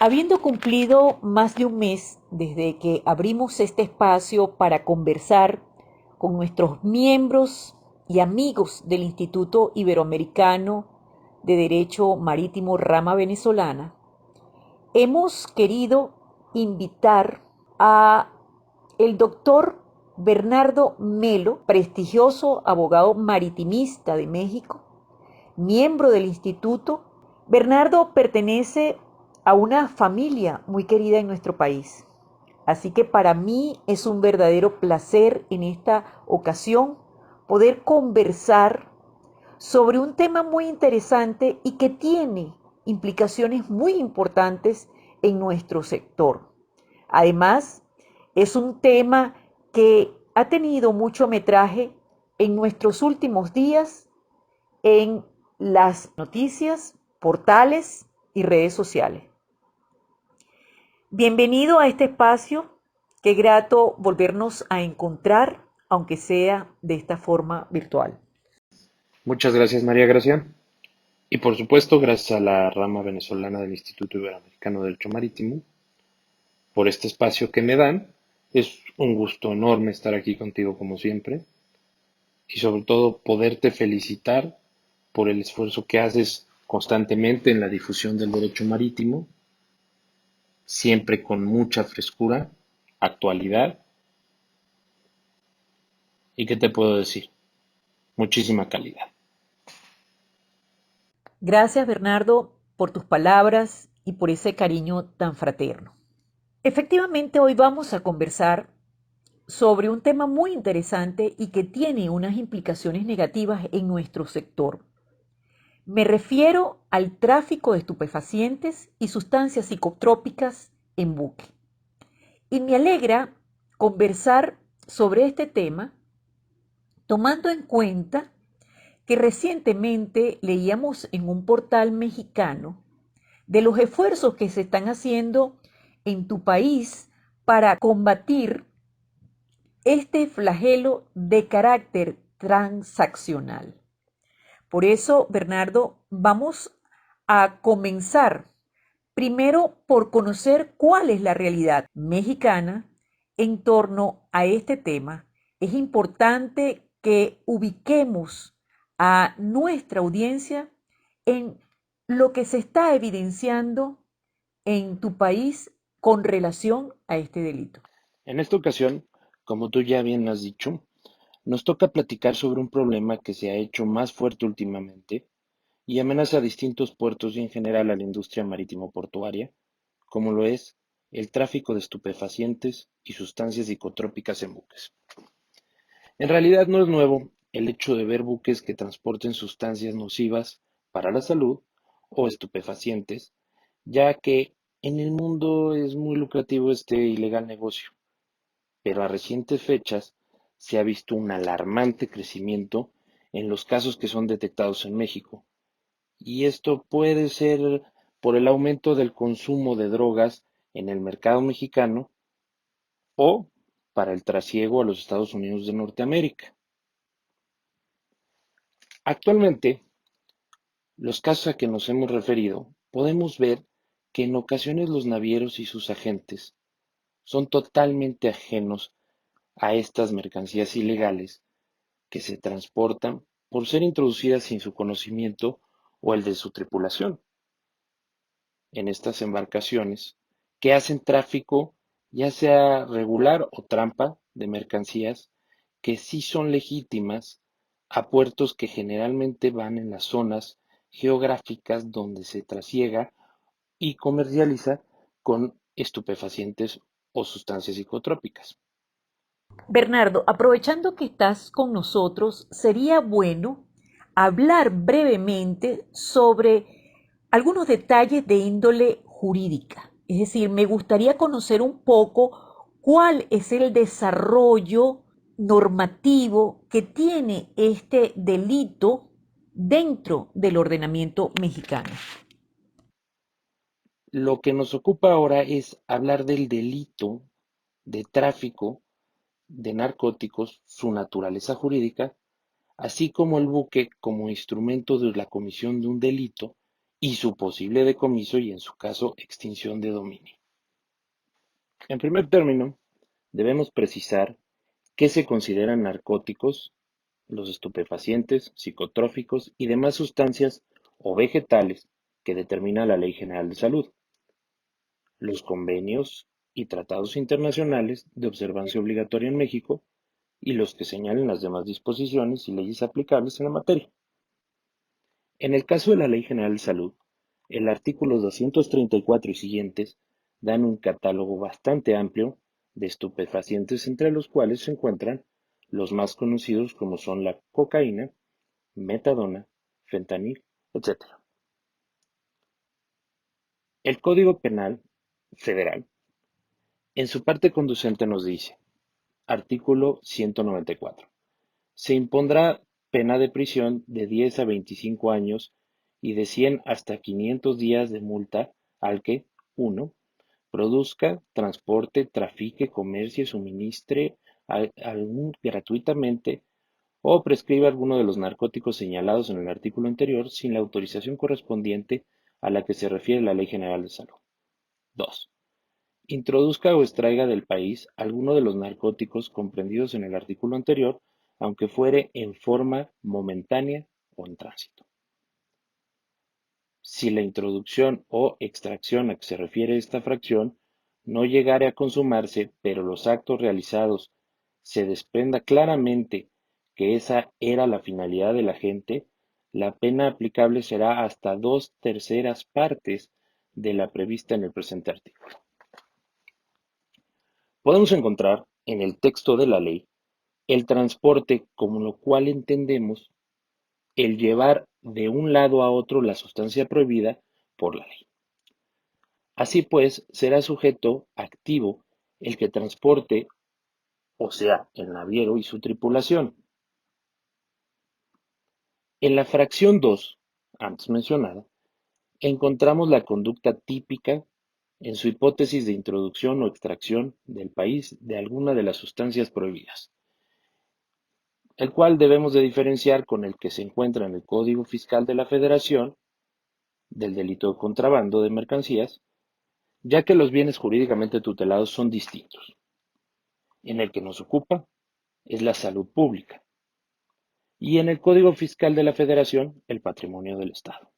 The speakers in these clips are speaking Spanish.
Habiendo cumplido más de un mes desde que abrimos este espacio para conversar con nuestros miembros y amigos del Instituto Iberoamericano de Derecho Marítimo Rama Venezolana, hemos querido invitar a el doctor Bernardo Melo, prestigioso abogado maritimista de México, miembro del instituto. Bernardo pertenece a una familia muy querida en nuestro país. Así que para mí es un verdadero placer en esta ocasión poder conversar sobre un tema muy interesante y que tiene implicaciones muy importantes en nuestro sector. Además, es un tema que ha tenido mucho metraje en nuestros últimos días en las noticias, portales y redes sociales. Bienvenido a este espacio. Qué grato volvernos a encontrar, aunque sea de esta forma virtual. Muchas gracias, María Gracia. Y por supuesto, gracias a la rama venezolana del Instituto Iberoamericano de Derecho Marítimo por este espacio que me dan. Es un gusto enorme estar aquí contigo como siempre y sobre todo poderte felicitar por el esfuerzo que haces constantemente en la difusión del derecho marítimo, siempre con mucha frescura, actualidad y, ¿qué te puedo decir? Muchísima calidad. Gracias, Bernardo, por tus palabras y por ese cariño tan fraterno. Efectivamente, hoy vamos a conversar sobre un tema muy interesante y que tiene unas implicaciones negativas en nuestro sector. Me refiero al tráfico de estupefacientes y sustancias psicotrópicas en buque. Y me alegra conversar sobre este tema tomando en cuenta que recientemente leíamos en un portal mexicano de los esfuerzos que se están haciendo en tu país para combatir este flagelo de carácter transaccional. Por eso, Bernardo, vamos a comenzar primero por conocer cuál es la realidad mexicana en torno a este tema. Es importante que ubiquemos a nuestra audiencia en lo que se está evidenciando en tu país con relación a este delito. En esta ocasión, como tú ya bien has dicho, nos toca platicar sobre un problema que se ha hecho más fuerte últimamente y amenaza a distintos puertos y en general a la industria marítimo portuaria, como lo es el tráfico de estupefacientes y sustancias psicotrópicas en buques. En realidad no es nuevo el hecho de ver buques que transporten sustancias nocivas para la salud o estupefacientes, ya que en el mundo es muy lucrativo este ilegal negocio, pero a recientes fechas se ha visto un alarmante crecimiento en los casos que son detectados en México, y esto puede ser por el aumento del consumo de drogas en el mercado mexicano o para el trasiego a los Estados Unidos de Norteamérica. Actualmente, los casos a que nos hemos referido, podemos ver que en ocasiones los navieros y sus agentes son totalmente ajenos a estas mercancías ilegales que se transportan por ser introducidas sin su conocimiento o el de su tripulación en estas embarcaciones que hacen tráfico, ya sea regular o trampa, de mercancías que sí son legítimas a puertos que generalmente van en las zonas geográficas donde se trasiega y comercializa con estupefacientes o sustancias psicotrópicas. Bernardo, aprovechando que estás con nosotros, sería bueno hablar brevemente sobre algunos detalles de índole jurídica. Es decir, me gustaría conocer un poco cuál es el desarrollo normativo que tiene este delito dentro del ordenamiento mexicano. Lo que nos ocupa ahora es hablar del delito de tráfico de narcóticos, su naturaleza jurídica, así como el buque como instrumento de la comisión de un delito y su posible decomiso y, en su caso, extinción de dominio. En primer término, debemos precisar qué se consideran narcóticos, los estupefacientes, psicotróficos y demás sustancias o vegetales que determina la Ley General de Salud, los convenios y tratados internacionales de observancia obligatoria en México y los que señalen las demás disposiciones y leyes aplicables en la materia. En el caso de la Ley General de Salud, el artículo 234 y siguientes dan un catálogo bastante amplio de estupefacientes, entre los cuales se encuentran los más conocidos como son la cocaína, metadona, fentanil, etc. El Código Penal Federal, en su parte conducente, nos dice, artículo 194, se impondrá pena de prisión de 10 a 25 años y de 100 hasta 500 días de multa al que: 1. Produzca, transporte, trafique, comercie, suministre gratuitamente o prescriba alguno de los narcóticos señalados en el artículo anterior sin la autorización correspondiente a la que se refiere la Ley General de Salud. 2. Introduzca o extraiga del país alguno de los narcóticos comprendidos en el artículo anterior, aunque fuere en forma momentánea o en tránsito. Si la introducción o extracción a que se refiere esta fracción no llegare a consumarse, pero los actos realizados se desprenda claramente que esa era la finalidad del agente, la pena aplicable será hasta 2/3 de la prevista en el presente artículo. Podemos encontrar en el texto de la ley el transporte, como lo cual entendemos el llevar de un lado a otro la sustancia prohibida por la ley. Así pues, será sujeto activo el que transporte, o sea, el naviero y su tripulación. En la fracción 2, antes mencionada, encontramos la conducta típica en su hipótesis de introducción o extracción del país de alguna de las sustancias prohibidas, el cual debemos de diferenciar con el que se encuentra en el Código Fiscal de la Federación del delito de contrabando de mercancías, ya que los bienes jurídicamente tutelados son distintos. En el que nos ocupa es la salud pública y en el Código Fiscal de la Federación el patrimonio del Estado.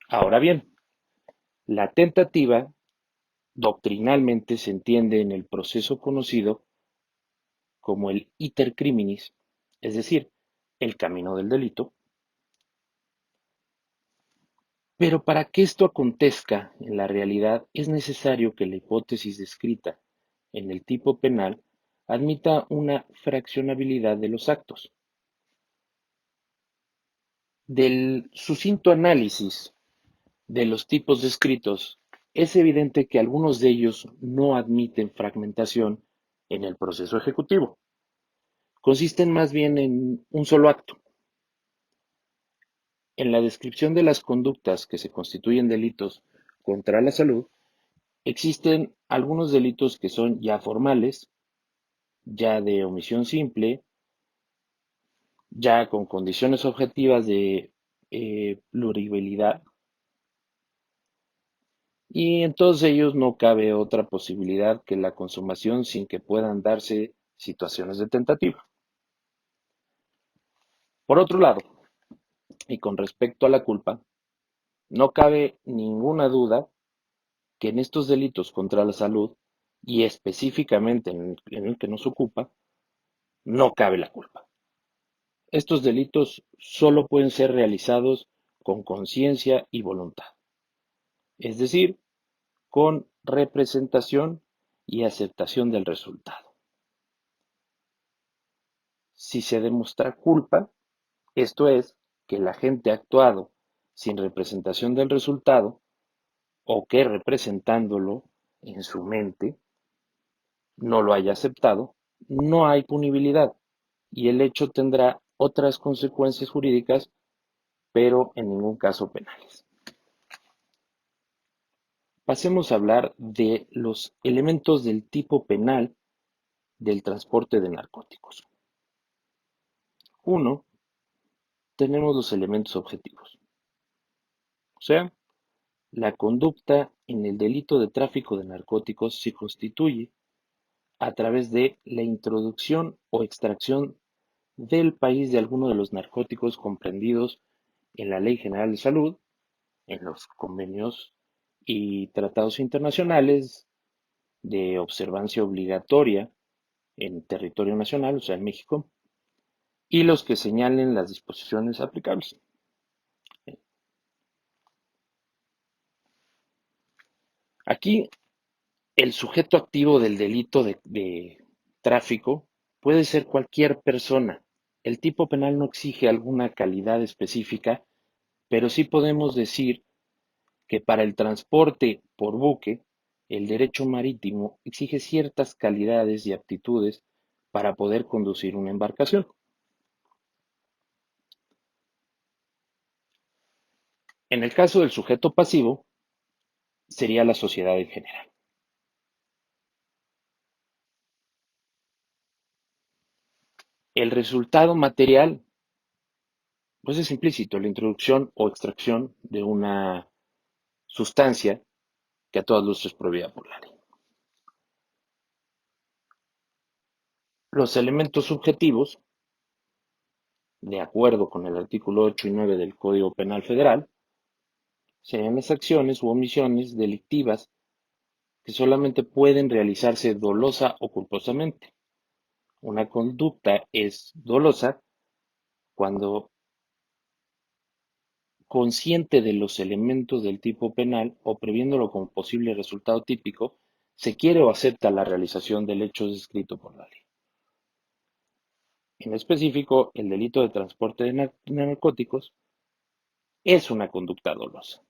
Ahora bien, la tentativa doctrinalmente se entiende en el proceso conocido como el iter criminis, es decir, el camino del delito. Pero para que esto acontezca en la realidad es necesario que la hipótesis descrita en el tipo penal admita una fraccionabilidad de los actos. Del sucinto análisis de los tipos descritos, es evidente que algunos de ellos no admiten fragmentación en el proceso ejecutivo. Consisten más bien en un solo acto. En la descripción de las conductas que se constituyen delitos contra la salud, existen algunos delitos que son ya formales, ya de omisión simple, ya con condiciones objetivas de pluribilidad, y en todos ellos no cabe otra posibilidad que la consumación sin que puedan darse situaciones de tentativa. Por otro lado, y con respecto a la culpa, no cabe ninguna duda que en estos delitos contra la salud, y específicamente en el que nos ocupa, no cabe la culpa. Estos delitos solo pueden ser realizados con conciencia y voluntad, es decir, con representación y aceptación del resultado. Si se demuestra culpa, esto es, que el agente ha actuado sin representación del resultado o que representándolo en su mente no lo haya aceptado, no hay punibilidad y el hecho tendrá otras consecuencias jurídicas, pero en ningún caso penales. Pasemos a hablar de los elementos del tipo penal del transporte de narcóticos. Uno, tenemos los elementos objetivos. O sea, la conducta en el delito de tráfico de narcóticos se constituye a través de la introducción o extracción del país de alguno de los narcóticos comprendidos en la Ley General de Salud, en los convenios y tratados internacionales de observancia obligatoria en territorio nacional, o sea, en México, y los que señalen las disposiciones aplicables. Aquí, el sujeto activo del delito de tráfico puede ser cualquier persona. El tipo penal no exige alguna calidad específica, pero sí podemos decir que para el transporte por buque, el derecho marítimo exige ciertas calidades y aptitudes para poder conducir una embarcación. En el caso del sujeto pasivo, sería la sociedad en general. El resultado material, pues es implícito, la introducción o extracción de una sustancia que a todas luces es prohibida por la ley. Los elementos subjetivos, de acuerdo con el artículo 8 y 9 del Código Penal Federal, serían las acciones u omisiones delictivas que solamente pueden realizarse dolosa o culposamente. Una conducta es dolosa cuando, consciente de los elementos del tipo penal o previéndolo como posible resultado típico, se quiere o acepta la realización del hecho descrito por la ley. En específico, el delito de transporte de narcóticos es una conducta dolosa.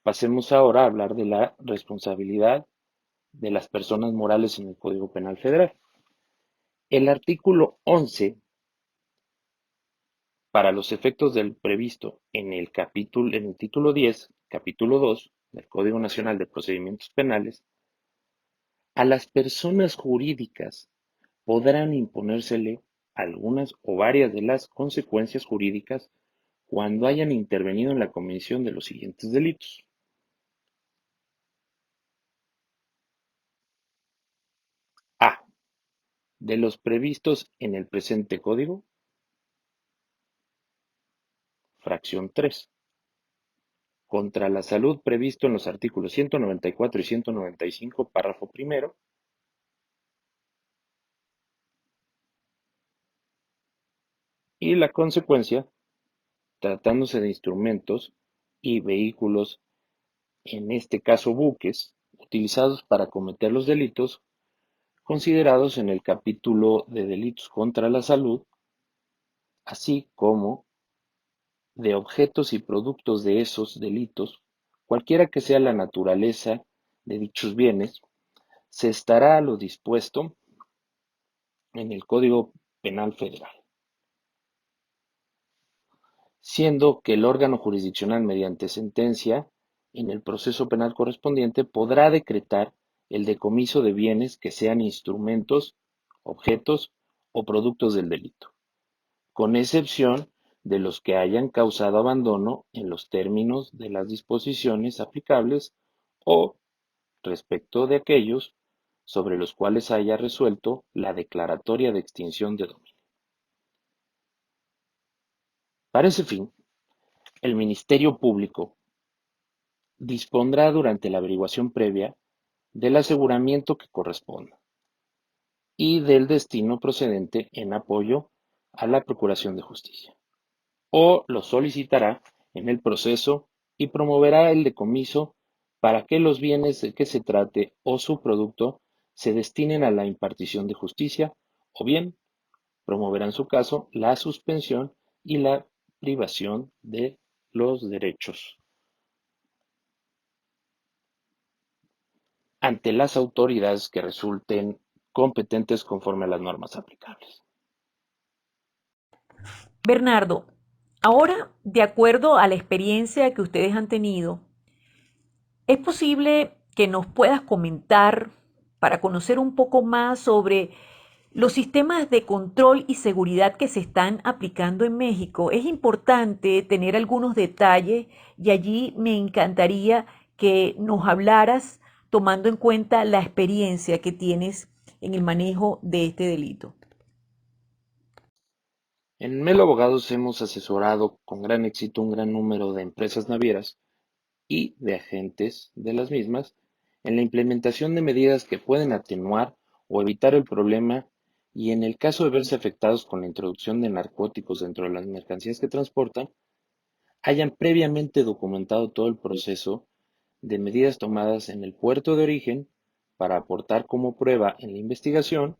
Pasemos ahora a hablar de la responsabilidad de las personas morales en el Código Penal Federal. El artículo 11, para los efectos del previsto en el título 10, capítulo 2 del Código Nacional de Procedimientos Penales, a las personas jurídicas podrán imponérsele algunas o varias de las consecuencias jurídicas cuando hayan intervenido en la comisión de los siguientes delitos. A. De los previstos en el presente código, fracción 3. Contra la salud previsto en los artículos 194 y 195, párrafo primero. Y la consecuencia, tratándose de instrumentos y vehículos, en este caso buques, utilizados para cometer los delitos considerados en el capítulo de delitos contra la salud, así como de objetos y productos de esos delitos, cualquiera que sea la naturaleza de dichos bienes, se estará a lo dispuesto en el Código Penal Federal, siendo que el órgano jurisdiccional, mediante sentencia en el proceso penal correspondiente, podrá decretar el decomiso de bienes que sean instrumentos, objetos o productos del delito, con excepción de los que hayan causado abandono en los términos de las disposiciones aplicables o respecto de aquellos sobre los cuales haya resuelto la declaratoria de extinción de dominio. Para ese fin, el Ministerio Público dispondrá durante la averiguación previa del aseguramiento que corresponda y del destino procedente en apoyo a la Procuración de Justicia, o lo solicitará en el proceso y promoverá el decomiso para que los bienes de que se trate o su producto se destinen a la impartición de justicia, o bien promoverá en su caso la suspensión y la privación de los derechos ante las autoridades que resulten competentes conforme a las normas aplicables. Bernardo, ahora, de acuerdo a la experiencia que ustedes han tenido, ¿es posible que nos puedas comentar para conocer un poco más sobre Los sistemas de control y seguridad que se están aplicando en México, es importante tener algunos detalles y allí me encantaría que nos hablaras tomando en cuenta la experiencia que tienes en el manejo de este delito. En Melo Abogados hemos asesorado con gran éxito un gran número de empresas navieras y de agentes de las mismas en la implementación de medidas que pueden atenuar o evitar el problema y en el caso de verse afectados con la introducción de narcóticos dentro de las mercancías que transportan, hayan previamente documentado todo el proceso de medidas tomadas en el puerto de origen para aportar como prueba en la investigación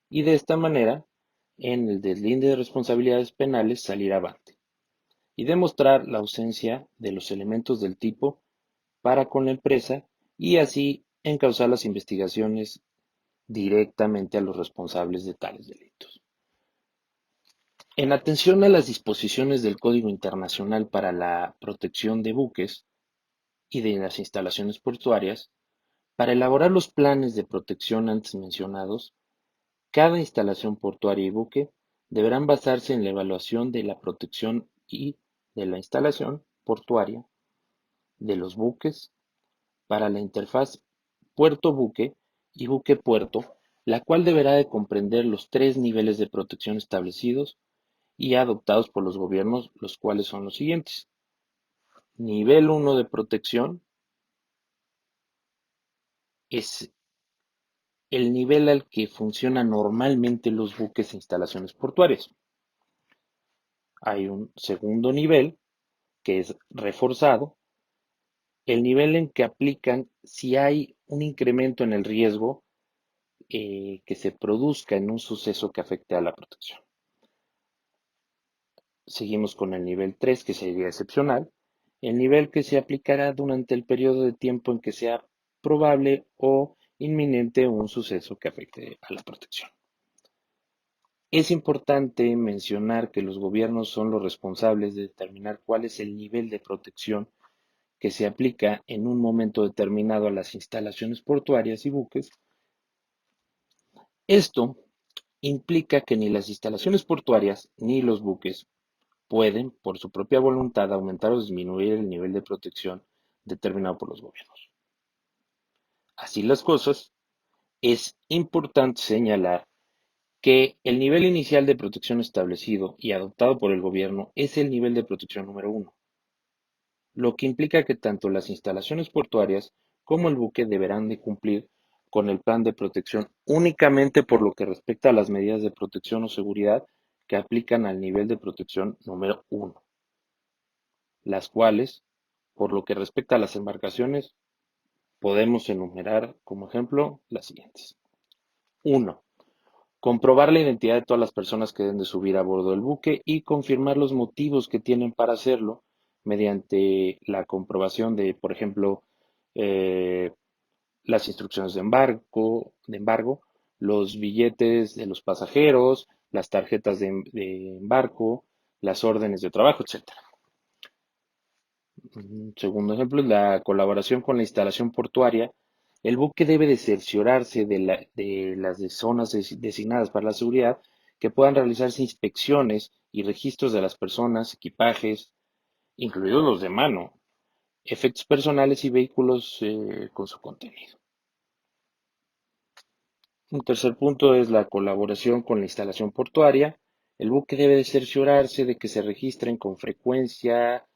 y de esta manera, en el deslinde de responsabilidades penales, salir avante y demostrar la ausencia de los elementos del tipo para con la empresa y así encauzar las investigaciones directamente a los responsables de tales delitos. En atención a las disposiciones del Código Internacional para la Protección de Buques y de las instalaciones portuarias, para elaborar los planes de protección antes mencionados, cada instalación portuaria y buque deberán basarse en la evaluación de la protección y de la instalación portuaria de los buques para la interfaz puerto-buque y buque-puerto, la cual deberá de comprender los tres niveles de protección establecidos y adoptados por los gobiernos, los cuales son los siguientes. Nivel 1 de protección es el nivel al que funcionan normalmente los buques e instalaciones portuarias. Hay un segundo nivel, que es reforzado, el nivel en que aplican si hay un incremento en el riesgo que se produzca en un suceso que afecte a la protección. Seguimos con el nivel 3, que sería excepcional, el nivel que se aplicará durante el periodo de tiempo en que sea probable o inminente un suceso que afecte a la protección. Es importante mencionar que los gobiernos son los responsables de determinar cuál es el nivel de protección que se aplica en un momento determinado a las instalaciones portuarias y buques. Esto implica que ni las instalaciones portuarias ni los buques pueden, por su propia voluntad, aumentar o disminuir el nivel de protección determinado por los gobiernos. Así las cosas, es importante señalar que el nivel inicial de protección establecido y adoptado por el gobierno es el nivel de protección número uno, lo que implica que tanto las instalaciones portuarias como el buque deberán de cumplir con el plan de protección únicamente por lo que respecta a las medidas de protección o seguridad que aplican al nivel de protección número uno, las cuales, por lo que respecta a las embarcaciones, podemos enumerar como ejemplo las siguientes. Uno, comprobar la identidad de todas las personas que deben de subir a bordo del buque y confirmar los motivos que tienen para hacerlo mediante la comprobación de, por ejemplo, eh, las instrucciones de embargo, los billetes de los pasajeros, las tarjetas de embarco, las órdenes de trabajo, etcétera. Un segundo ejemplo es la colaboración con la instalación portuaria. El buque debe de cerciorarse de las zonas designadas para la seguridad, que puedan realizarse inspecciones y registros de las personas, equipajes, incluidos los de mano, efectos personales y vehículos con su contenido. Un tercer punto es la colaboración con la instalación portuaria. El buque debe de cerciorarse de que se registren con frecuencia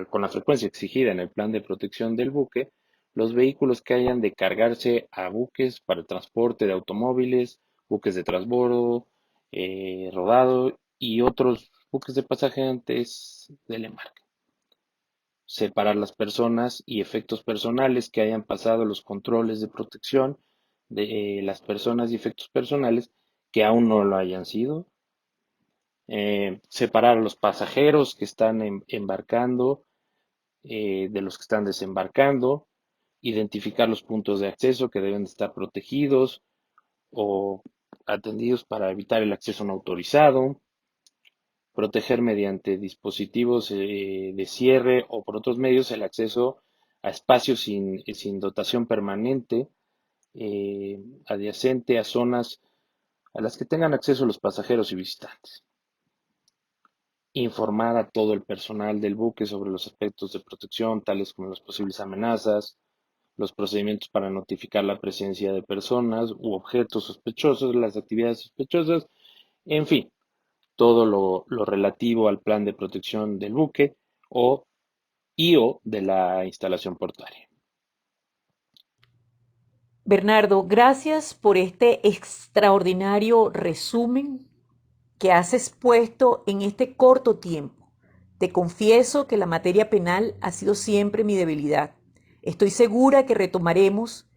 con la frecuencia exigida en el plan de protección del buque, los vehículos que hayan de cargarse a buques para el transporte de automóviles, buques de transbordo, rodado y otros buques de pasaje antes del embarque. Separar las personas y efectos personales que hayan pasado los controles de protección de las personas y efectos personales que aún no lo hayan sido. Separar a los pasajeros que están embarcando de los que están desembarcando, identificar los puntos de acceso que deben estar protegidos o atendidos para evitar el acceso no autorizado, proteger mediante dispositivos de cierre o por otros medios el acceso a espacios sin dotación permanente adyacente a zonas a las que tengan acceso los pasajeros y visitantes. Informar a todo el personal del buque sobre los aspectos de protección, tales como las posibles amenazas, los procedimientos para notificar la presencia de personas u objetos sospechosos, las actividades sospechosas, en fin, todo lo relativo al plan de protección del buque o de la instalación portuaria. Bernardo, gracias por este extraordinario resumen que has expuesto en este corto tiempo. Te confieso que la materia penal ha sido siempre mi debilidad. Estoy segura que retomaremos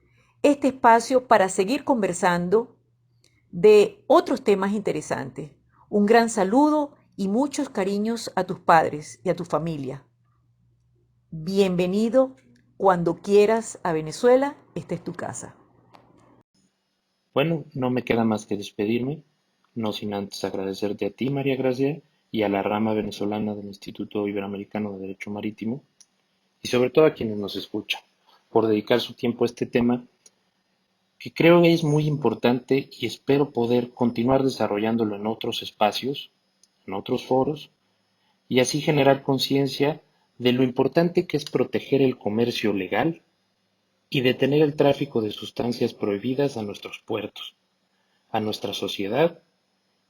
este espacio para seguir conversando de otros temas interesantes. Un gran saludo y muchos cariños a tus padres y a tu familia. Bienvenido cuando quieras a Venezuela, esta es tu casa. Bueno, no me queda más que despedirme, no sin antes agradecerte a ti, María Gracia, y a la rama venezolana del Instituto Iberoamericano de Derecho Marítimo, y sobre todo a quienes nos escuchan, por dedicar su tiempo a este tema que creo es muy importante y espero poder continuar desarrollándolo en otros espacios, en otros foros, y así generar conciencia de lo importante que es proteger el comercio legal y detener el tráfico de sustancias prohibidas a nuestros puertos, a nuestra sociedad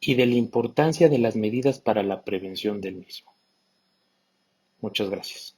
y de la importancia de las medidas para la prevención del mismo. Muchas gracias.